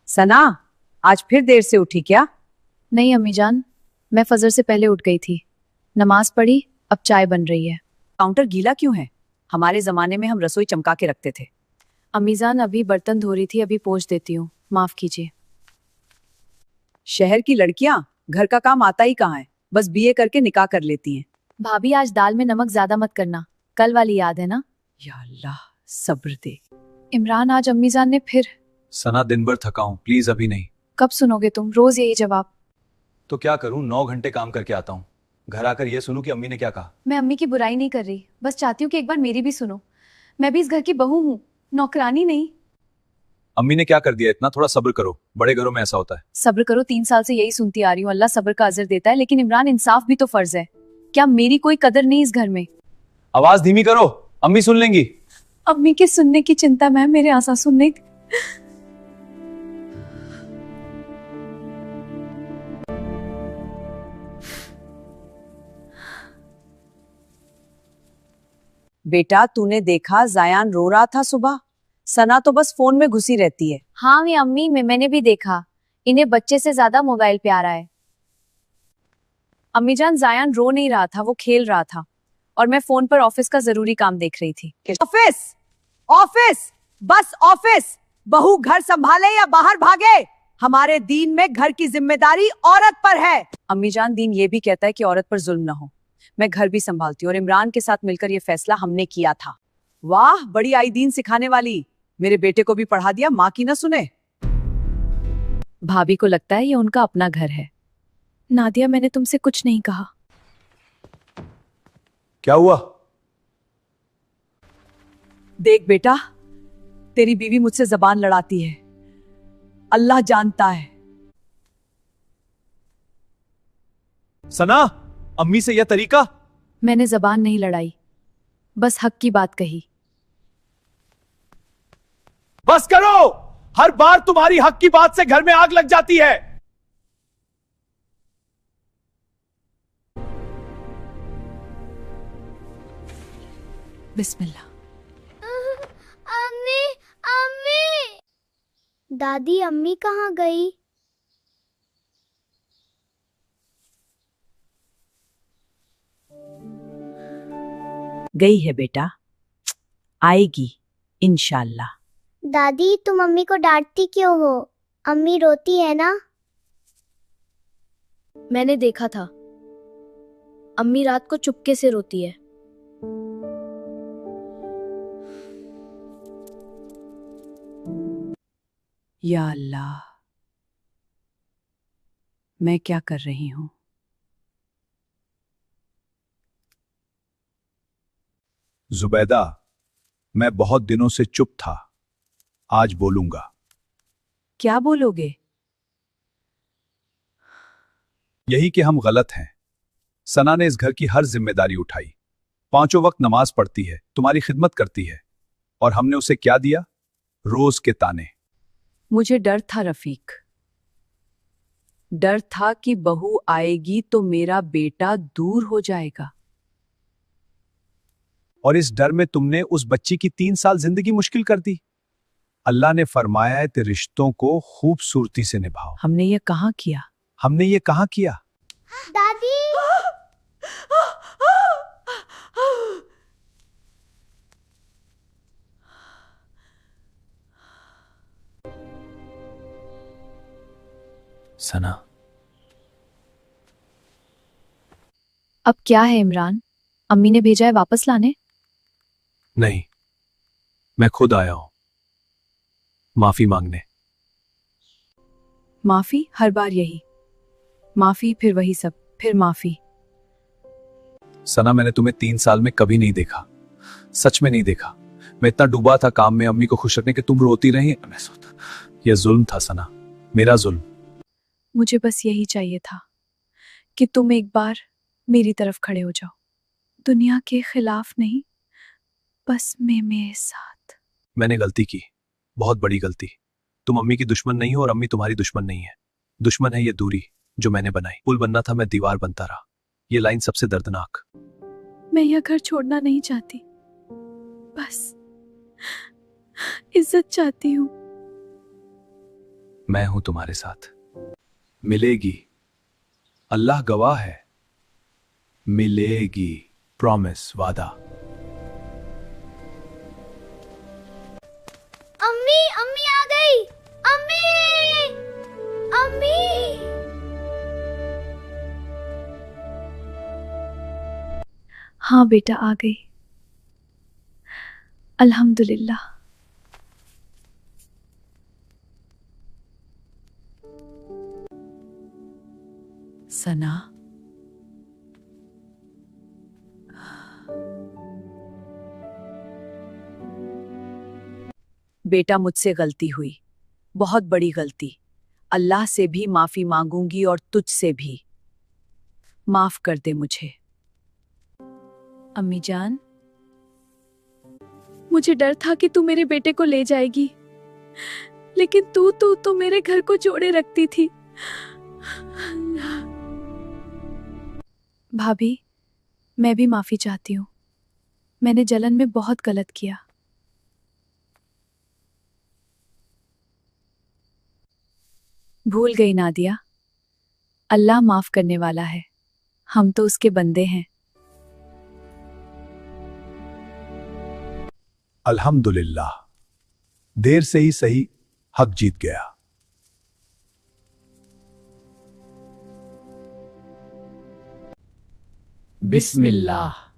सना, आज फिर देर से उठी क्या? नहीं अम्मी जान, मैं फजर से पहले उठ गई थी, नमाज पढ़ी, अब चाय बन रही है। काउंटर गीला क्यों है? हमारे जमाने में हम रसोई चमका के रखते थे। अम्मी जान अभी बर्तन धो रही थी, अभी पोंछ देती हूँ, माफ कीजिए। शहर की लड़कियां घर का काम आता ही कहाँ है, बस बीए करके निकाह कर लेती हैं। भाभी आज दाल में नमक ज्यादा मत करना, कल वाली याद है ना? या अल्लाह, सब्र दे। इमरान आज अम्मी जान ने फिर। सना दिन भर थका हूँ, प्लीज अभी नहीं। कब सुनोगे तुम? रोज यही जवाब। तो क्या करूँ, 9 घंटे काम करके आता हूँ, घर आकर ये सुनूं कि अम्मी ने क्या कहा। मैं अम्मी की बुराई नहीं कर रही, बस चाहती हूँ कि एक बार मेरी भी सुनो। मैं भी इस घर की बहू हूँ, नौकरानी नहीं। अम्मी ने क्या कर दिया, इतना थोड़ा सब्र करो, बड़े घरों में ऐसा होता है। सब्र करो, 3 साल से यही सुनती आ रही हूँ, अल्लाह सब्र का अजर देता है, लेकिन इमरान इंसाफ भी तो फर्ज है। क्या मेरी कोई कदर नहीं इस घर में? आवाज धीमी करो, अम्मी सुन लेंगी। अम्मी के सुनने की चिंता में, मेरे आंसू सुनने। बेटा, तूने देखा जायान रो रहा था सुबह? सना तो बस फोन में घुसी रहती है। हाँ ये अम्मी, मैंने भी देखा, इन्हें बच्चे से ज्यादा मोबाइल प्यारा है। अम्मी जान, जायान रो नहीं रहा था, वो खेल रहा था, और मैं फोन पर ऑफिस का जरूरी काम देख रही थी। ऑफिस ऑफिस बस ऑफिस। बहू घर संभाले या बाहर भागे, हमारे दीन में घर की जिम्मेदारी औरत पर है। अम्मी जान, दीन ये भी कहता है कि औरत पर जुल्म ना हो। मैं घर भी संभालती हूँ और इमरान के साथ मिलकर ये फैसला हमने किया था। वाह, बड़ी आई दीन सिखाने वाली। मेरे बेटे को भी पढ़ा दिया, माँ की ना सुने। भाभी को लगता है ये उनका अपना घर है। नादिया, मैंने तुमसे कुछ नहीं कहा। क्या हुआ? देख बेटा, तेरी बीवी मुझसे जबान लड़ाती है, अल्लाह जानता है। सना, अम्मी से यह तरीका। मैंने जबान नहीं लड़ाई, बस हक की बात कही। बस करो, हर बार तुम्हारी हक की बात से घर में आग लग जाती है। बिस्मिल्लाह। अम्मी, अम्मी। दादी, अम्मी कहाँ गई? गई है बेटा, आएगी इंशाल्लाह। दादी, तुम अम्मी को डांटती क्यों हो? अम्मी रोती है ना? मैंने देखा था, अम्मी रात को चुपके से रोती है। या अल्लाह, मैं क्या कर रही हूं? जुबैदा, मैं बहुत दिनों से चुप था, आज बोलूंगा। क्या बोलोगे? यही कि हम गलत हैं। सना ने इस घर की हर जिम्मेदारी उठाई, 5 वक्त नमाज पढ़ती है, तुम्हारी खिदमत करती है, और हमने उसे क्या दिया? रोज के ताने। मुझे डर था रफीक, डर था कि बहू आएगी तो मेरा बेटा दूर हो जाएगा। और इस डर में तुमने उस बच्ची की 3 साल जिंदगी मुश्किल कर दी। अल्लाह ने फरमाया है कि रिश्तों को खूबसूरती से निभाओ। हमने ये कहाँ किया? हमने ये कहाँ किया? दादी। सना, अब क्या है इमरान, अम्मी ने भेजा है वापस लाने? नहीं, मैं खुद आया हूं माफी मांगने। माफी? हर बार यही माफी, फिर वही सब, फिर माफी। सना, मैंने तुम्हें 3 साल में कभी नहीं देखा, सच में नहीं देखा। मैं इतना डूबा था काम में, अम्मी को खुश रखने के, तुम रोती रही। मैं सोता, यह जुल्म था सना, मेरा जुल्म। मुझे बस यही चाहिए था कि तुम एक बार मेरी तरफ खड़े हो जाओ, दुनिया के खिलाफ नहीं, बस मेरे साथ। मैंने गलती की, बहुत बड़ी गलती। तुम अम्मी की दुश्मन नहीं हो और अम्मी तुम्हारी दुश्मन नहीं है। दुश्मन है ये दूरी जो मैंने बनाई। पुल बनना था, मैं दीवार बनता रहा। ये लाइन सबसे दर्दनाक। मैं यह घर छोड़ना नहीं चाहती, बस इज्जत चाहती हूँ। मैं हूं तुम्हारे साथ। मिलेगी, अल्लाह गवाह है, मिलेगी, प्रॉमिस, वादा। अम्मी अम्मी आ गई। अम्मी अम्मी। हाँ बेटा आ गई, अल्हम्दुलिल्लाह। सना, बेटा मुझसे गलती हुई, बहुत बड़ी गलती। अल्लाह से भी माफी मांगूंगी और तुझसे भी। माफ कर दे मुझे। अम्मी जान, मुझे डर था कि तू मेरे बेटे को ले जाएगी, लेकिन तू तो मेरे घर को जोड़े रखती थी। भाभी, मैं भी माफी चाहती हूँ। मैंने जलन में बहुत गलत किया। भूल गई नादिया, अल्लाह माफ करने वाला है, हम तो उसके बंदे हैं। अल्हम्दुलिल्लाह, देर से ही सही, हक जीत गया। बिस्मिल्लाह।